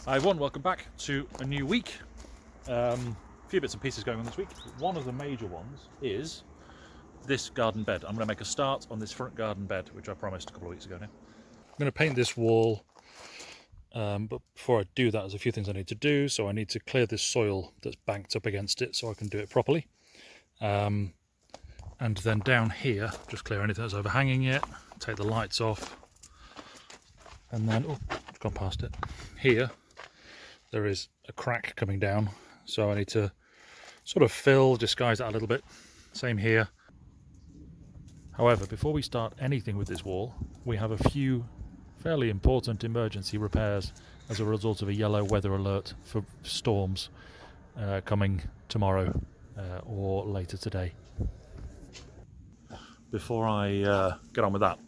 Hi everyone, welcome back to a new week. A few bits and pieces going on this week. One of the major ones is this garden bed. I'm going to make a start on this front garden bed, which I promised a couple of weeks ago now. I'm going to paint this wall, but before I do that, there's a few things I need to do. So I need to clear this soil that's banked up against it so I can do it properly. And then down here, just clear anything that's overhanging it, take the lights off, and then, oh, I've gone past it. Here, there is a crack coming down, so I need to sort of disguise that a little bit. Same here. However, before we start anything with this wall, we have a few fairly important emergency repairs as a result of a yellow weather alert for storms coming tomorrow or later today. Before I get on with that,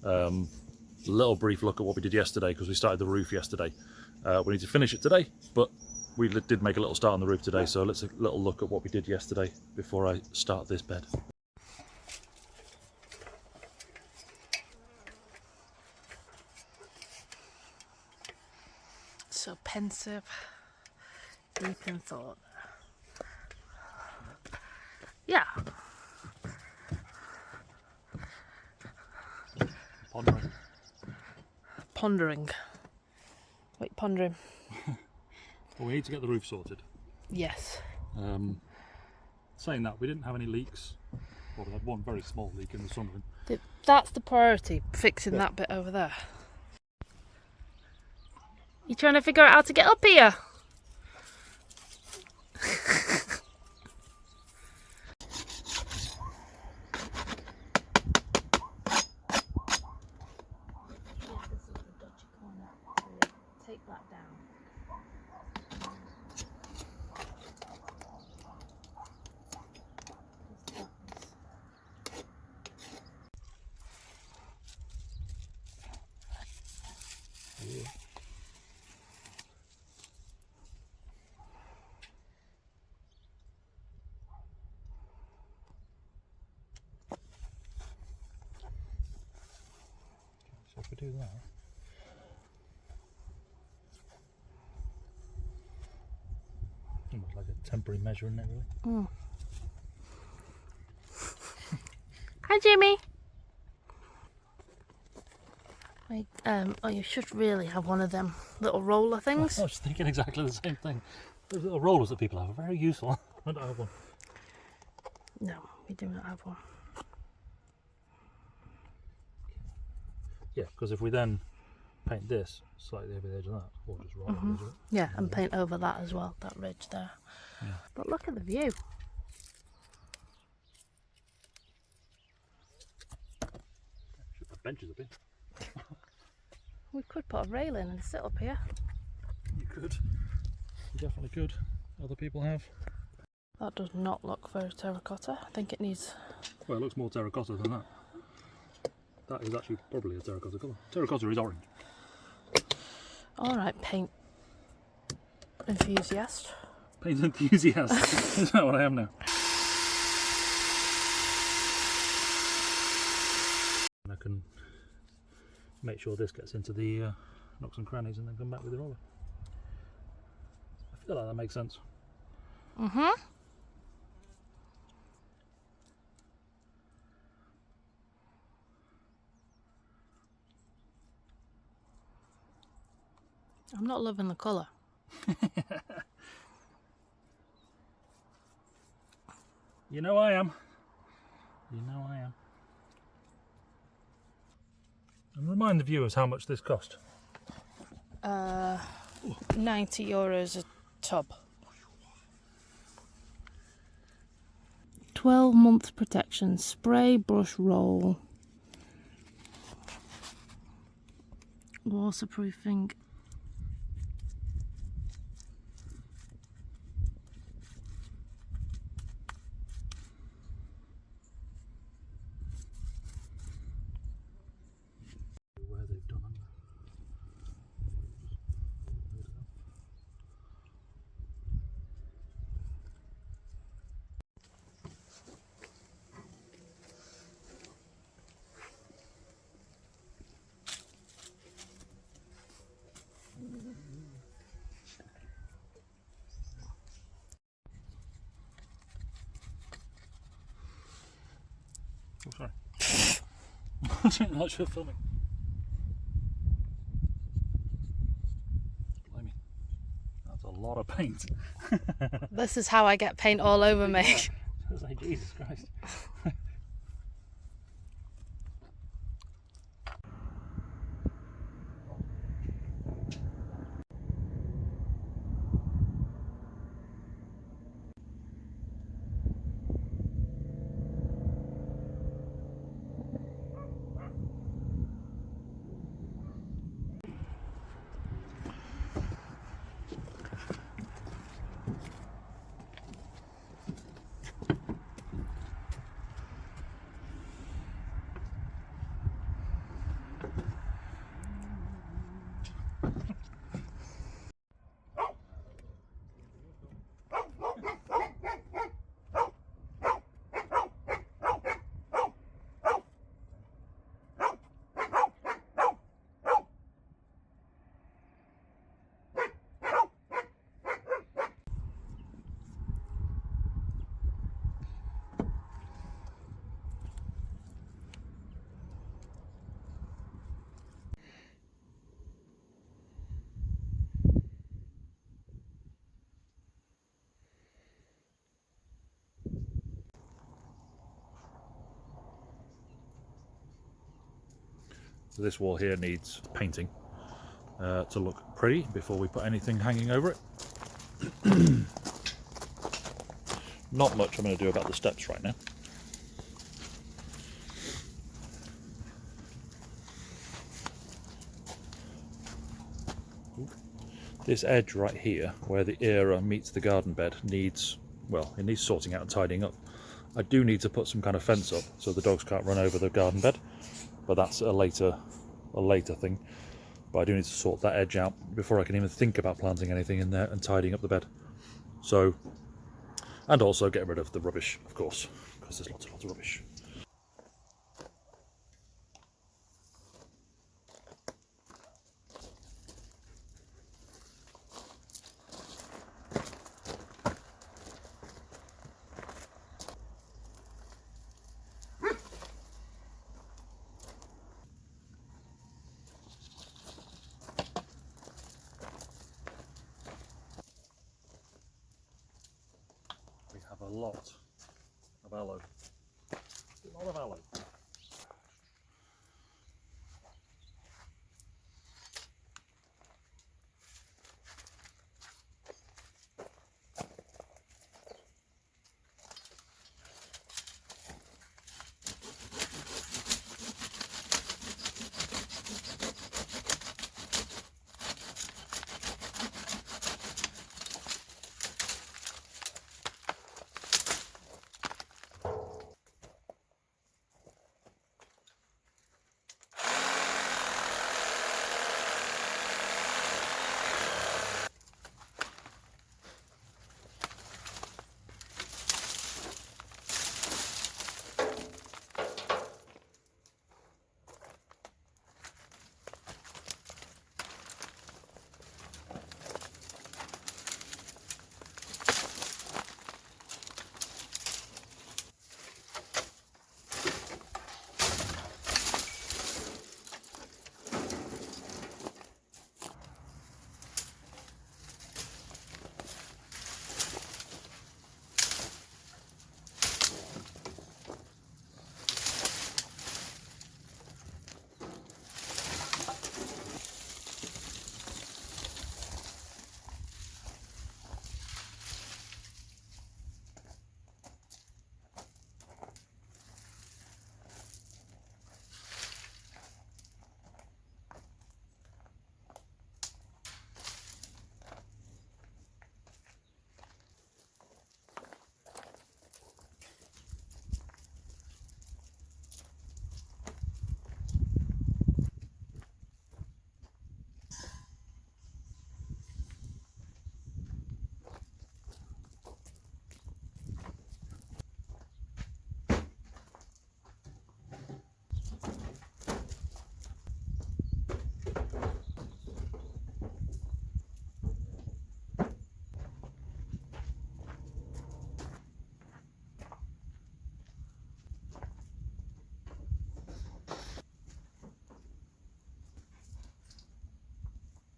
a little brief look at what we did yesterday, because we started the roof yesterday. We need to finish it today, but we did make a little start on the roof today, so let's a little look at what we did yesterday before I start this bed. So pensive, deep in thought. Yeah. Pondering. Pondering. Wait, pondering. Well, we need to get the roof sorted. Yes. Saying that, we didn't have any leaks. Well, we had one very small leak in the sunroom. That's the priority, fixing that bit over there. You trying to figure out how to get up here? Take that down. So if we do that, almost like a temporary measure, isn't it, really? Mm. Hi, Jimmy. Like, oh, you should really have one of them little roller things. I was thinking exactly the same thing. Those little rollers that people have are very useful. I don't have one. No, we do not have one. Yeah, because if we then paint this slightly over the edge of that, or just right over the edge of it. Yeah, and paint over that as well, that ridge there. Yeah. But look at the view. Should put benches up here. We could put a railing and sit up here. You could. You definitely could. Other people have. That does not look very terracotta. I think it needs... Well, it looks more terracotta than that. That is actually probably a terracotta colour. Terracotta is orange. Alright, paint enthusiast. Paint enthusiast. Is that what I am now? And I can make sure this gets into the nooks and crannies and then come back with the roller. I feel like that makes sense. Mm-hmm. I'm not loving the colour. You know I am. You know I am. And remind the viewers how much this cost. 90 euros a tub. 12 months protection, spray, brush, roll. Waterproofing. Where they've done them. Oh, sorry. I didn't like you filming. Blimey. That's a lot of paint. This is how I get paint all over me. Yeah. I was like, Jesus Christ. So this wall here needs painting to look pretty before we put anything hanging over it. Not much I'm going to do about the steps right now. This edge right here, where the era meets the garden bed, needs, well, it needs sorting out and tidying up. I do need to put some kind of fence up so the dogs can't run over the garden bed, but that's a later thing. But I do need to sort that edge out before I can even think about planting anything in there and tidying up the bed. So, and also get rid of the rubbish, of course, because there's lots of rubbish. We have a lot of aloe. A lot of aloe.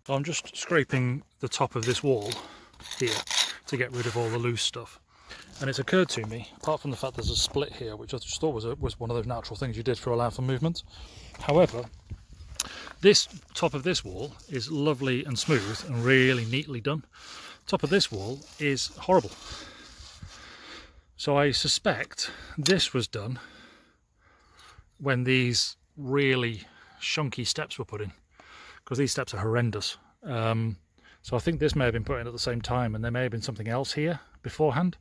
So I'm just scraping the top of this wall here to get rid of all the loose stuff. And it's occurred to me, apart from the fact there's a split here, which I just thought was one of those natural things you did to allow for movement. However, this top of this wall is lovely and smooth and really neatly done. Top of this wall is horrible. So I suspect this was done when these really shunky steps were put in, because these steps are horrendous. So I think this may have been put in at the same time, and there may have been something else here beforehand.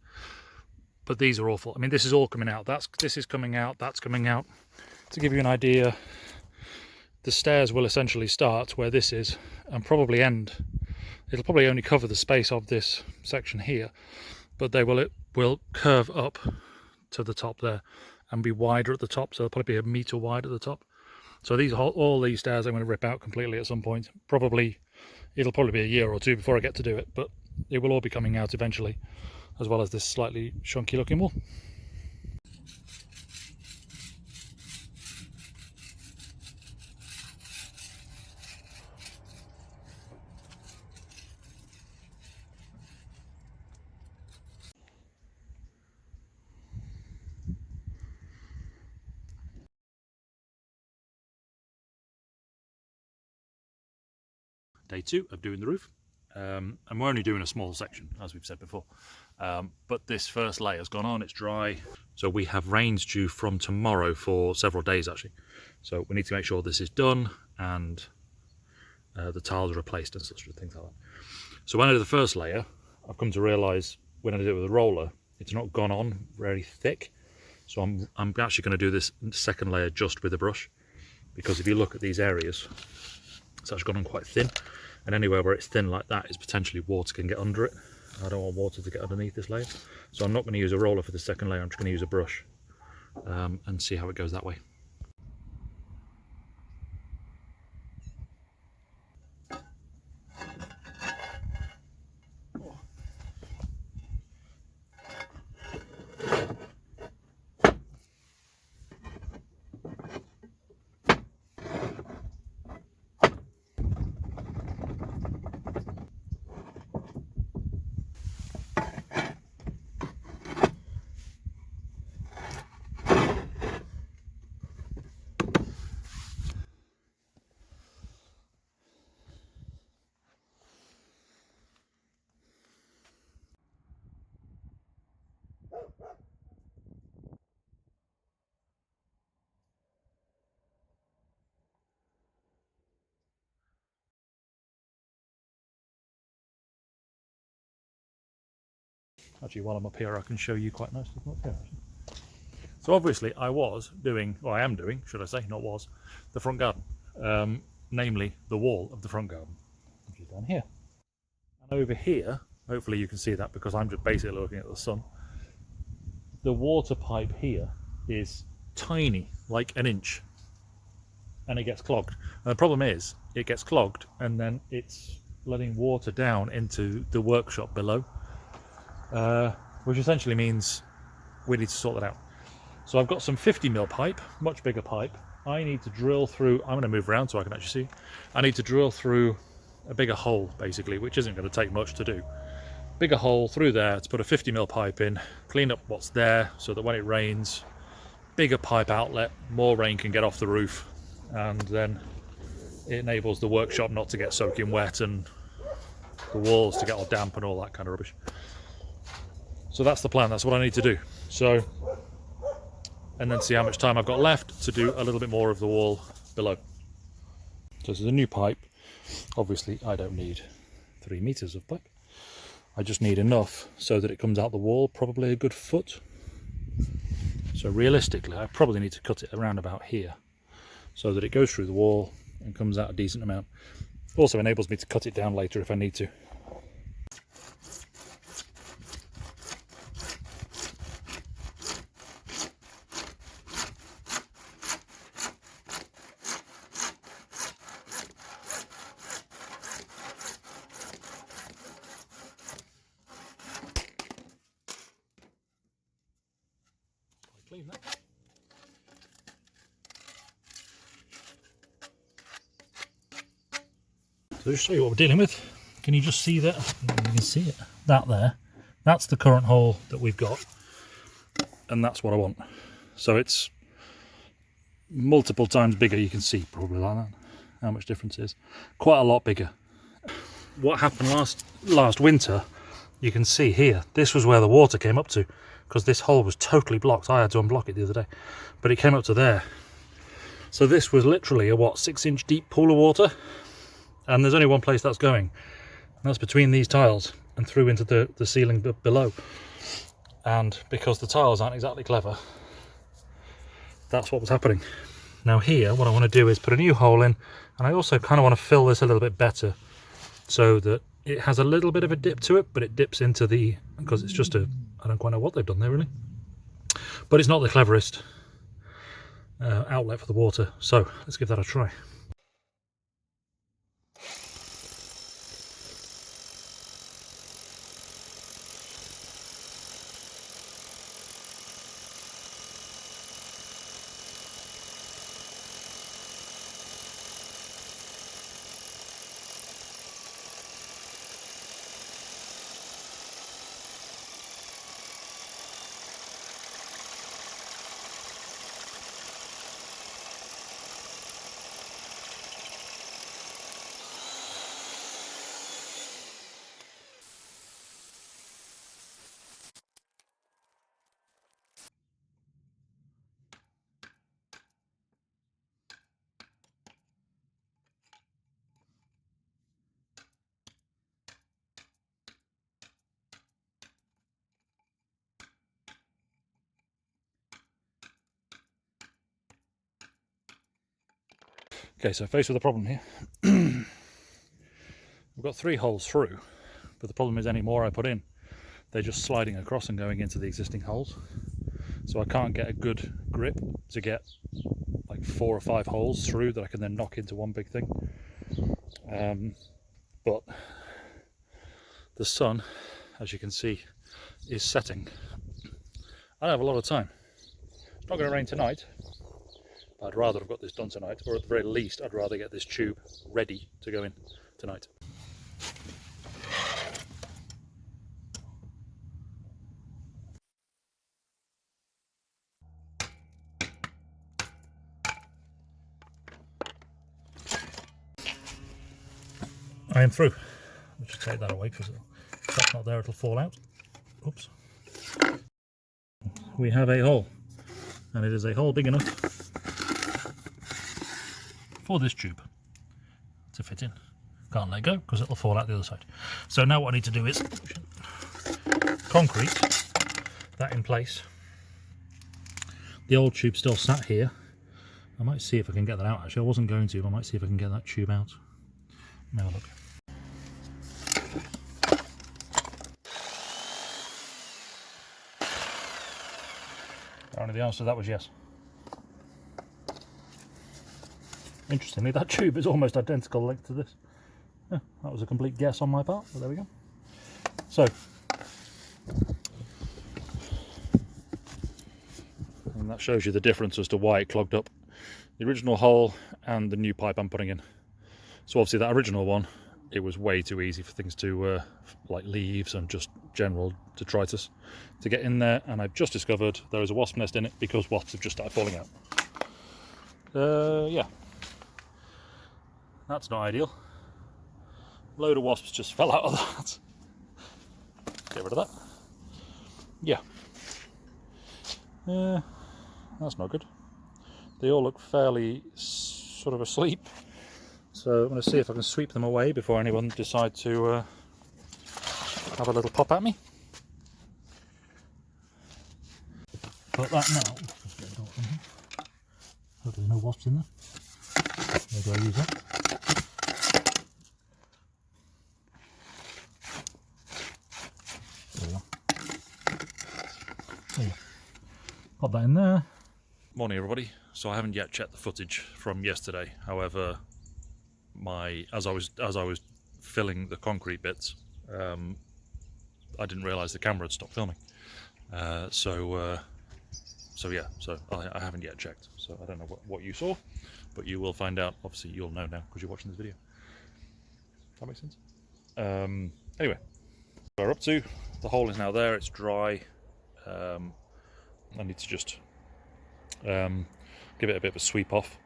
But these are awful. I mean, this is all coming out. This is coming out. That's coming out. To give you an idea, the stairs will essentially start where this is and probably end. It'll probably only cover the space of this section here, but it will curve up to the top there and be wider at the top. So they'll probably be a metre wide at the top. So all these stairs I'm going to rip out completely at some point. It'll probably be a year or two before I get to do it, but it will all be coming out eventually, as well as this slightly chunky looking wall. Day 2 of doing the roof, and we're only doing a small section, as we've said before, but this first layer's gone on, it's dry, so we have rains due from tomorrow for several days actually, so we need to make sure this is done and the tiles are replaced and such things like that. So when I do the first layer, I've come to realise when I do it with a roller, it's not gone on very thick, so I'm actually going to do this second layer just with a brush, because if you look at these areas, it's actually gone on quite thin, and anywhere where it's thin like that is potentially water can get under it. I don't want water to get underneath this layer, so I'm not going to use a roller for the second layer. I'm just going to use a brush and see how it goes that way. Actually, while I'm up here, I can show you quite nicely from up here. So obviously I was doing, or I am doing, should I say, not was, the front garden, namely the wall of the front garden, which is down here. And over here, hopefully you can see that because I'm just basically looking at the sun, the water pipe here is tiny, like an inch, and it gets clogged. And the problem is, it gets clogged and then it's letting water down into the workshop below. Which essentially means we need to sort that out. So I've got some 50mm pipe, much bigger pipe. I need to drill through, I'm going to move around so I can actually see. I need to drill through a bigger hole basically, which isn't going to take much to do. Bigger hole through there to put a 50mm pipe in, clean up what's there so that when it rains, bigger pipe outlet, more rain can get off the roof, and then it enables the workshop not to get soaking wet and the walls to get all damp and all that kind of rubbish. So that's the plan, that's what I need to do. So, and then see how much time I've got left to do a little bit more of the wall below. So this is a new pipe. Obviously I don't need 3 meters of pipe. I just need enough so that it comes out the wall, probably a good foot. So realistically, I probably need to cut it around about here so that it goes through the wall and comes out a decent amount. Also enables me to cut it down later if I need to. Clean that. So just show you what we're dealing with. Can you just see that? You can see it. That there. That's the current hole that we've got. And that's what I want. So it's multiple times bigger. You can see probably like that how much difference it is. Quite a lot bigger. What happened last winter, you can see here, this was where the water came up to, because this hole was totally blocked. I had to unblock it the other day, but it came up to there. So this was literally a 6-inch deep pool of water, and there's only one place that's going, and that's between these tiles and through into the ceiling below. And because the tiles aren't exactly clever, that's what was happening. Now here, what I want to do is put a new hole in, and I also kind of want to fill this a little bit better so that it has a little bit of a dip to it, but it dips into the, because it's just I don't quite know what they've done there really, but it's not the cleverest outlet for the water. So let's give that a try. Okay, so faced with a problem here. We've got 3 holes through, but the problem is any more I put in, they're just sliding across and going into the existing holes. So I can't get a good grip to get like 4 or 5 holes through that I can then knock into one big thing. But the sun, as you can see, is setting. I don't have a lot of time. It's not going to rain tonight. I'd rather have got this done tonight, or at the very least I'd rather get this tube ready to go in tonight. I am through. I'll just take that away because if that's not there it'll fall out. Oops. We have a hole, and it is a hole big enough for this tube to fit in. Can't let go because it'll fall out the other side. So now what I need to do is concrete that in place. The old tube still sat here. I might see if I can get that out actually. I wasn't going to, but I might see if I can get that tube out. Let me have a look. Apparently the answer to that was yes. Interestingly, that tube is almost identical length to this. Yeah, that was a complete guess on my part, but there we go. So, and that shows you the difference as to why it clogged up. The original hole and the new pipe I'm putting in. So obviously that original one, it was way too easy for things to, like leaves and just general detritus, to get in there, and I've just discovered there is a wasp nest in it because wasps have just started falling out. Yeah. That's not ideal. Load of wasps just fell out of that. Get rid of that. Yeah. That's not good. They all look fairly sort of asleep. So I'm going to see if I can sweep them away before anyone decides to have a little pop at me. But that now. Let's get a dot from here. Hopefully no wasps in there. Where do I use that? There we go. There. Pop that in there. Morning everybody. So I haven't yet checked the footage from yesterday. However, as I was filling the concrete bits, I didn't realise the camera had stopped filming. So I haven't yet checked. So I don't know what you saw, but you will find out. Obviously, you'll know now because you're watching this video. That makes sense. Anyway, we're up to. The hole is now there. It's dry. I need to just give it a bit of a sweep off.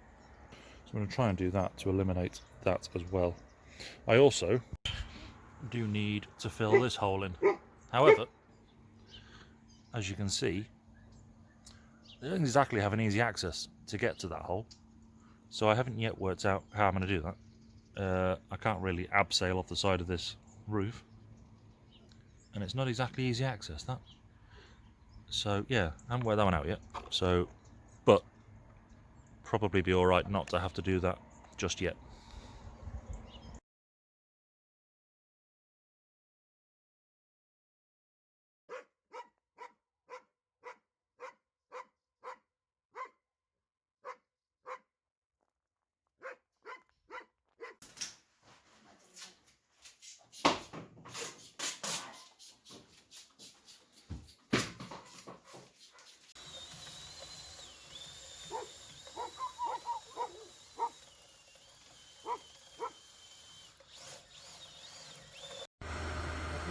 So I'm going to try and do that to eliminate that as well. I also do need to fill this hole in. However, as you can see, I don't exactly have an easy access to get to that hole. So I haven't yet worked out how I'm going to do that. I can't really abseil off the side of this roof. And it's not exactly easy access, that. So yeah, I haven't worked that one out yet. So, but probably be alright not to have to do that just yet.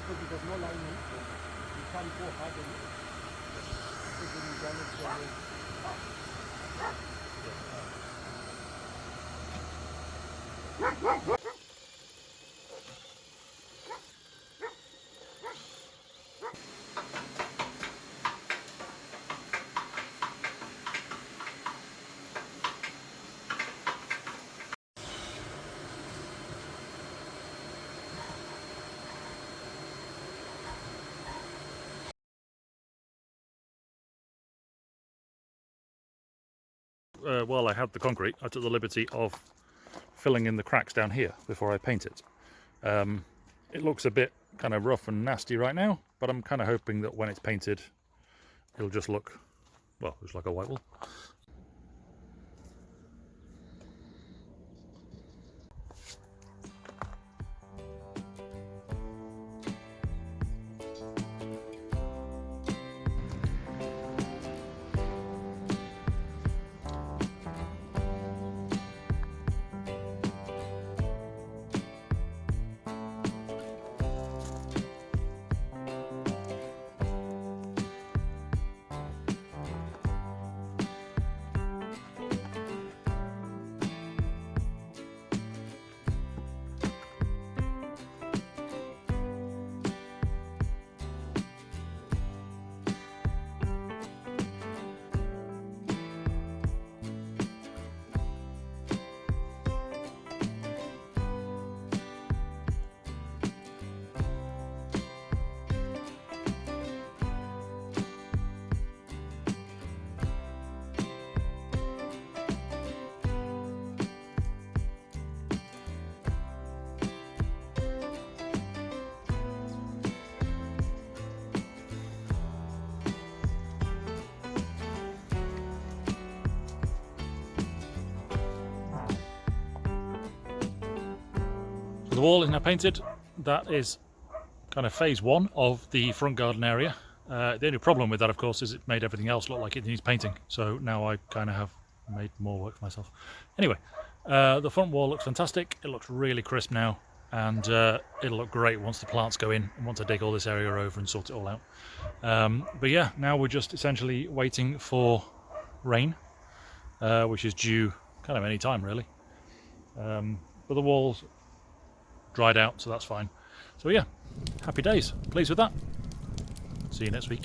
Because no line, you can't go hard on it. Because when you damage the While I had the concrete, I took the liberty of filling in the cracks down here before I paint it. It looks a bit kind of rough and nasty right now, but I'm kind of hoping that when it's painted, it'll just look, well, just like a white wall. The wall is now painted. That is kind of phase one of the front garden area. The only problem with that, of course, is it made everything else look like it needs painting. So now I kind of have made more work for myself. Anyway, the front wall looks fantastic. It looks really crisp now, and it'll look great once the plants go in and once I dig all this area over and sort it all out. But yeah, now we're just essentially waiting for rain, which is due kind of any time really. But the walls dried out, so that's fine. So yeah, happy days. Pleased with that. See you next week.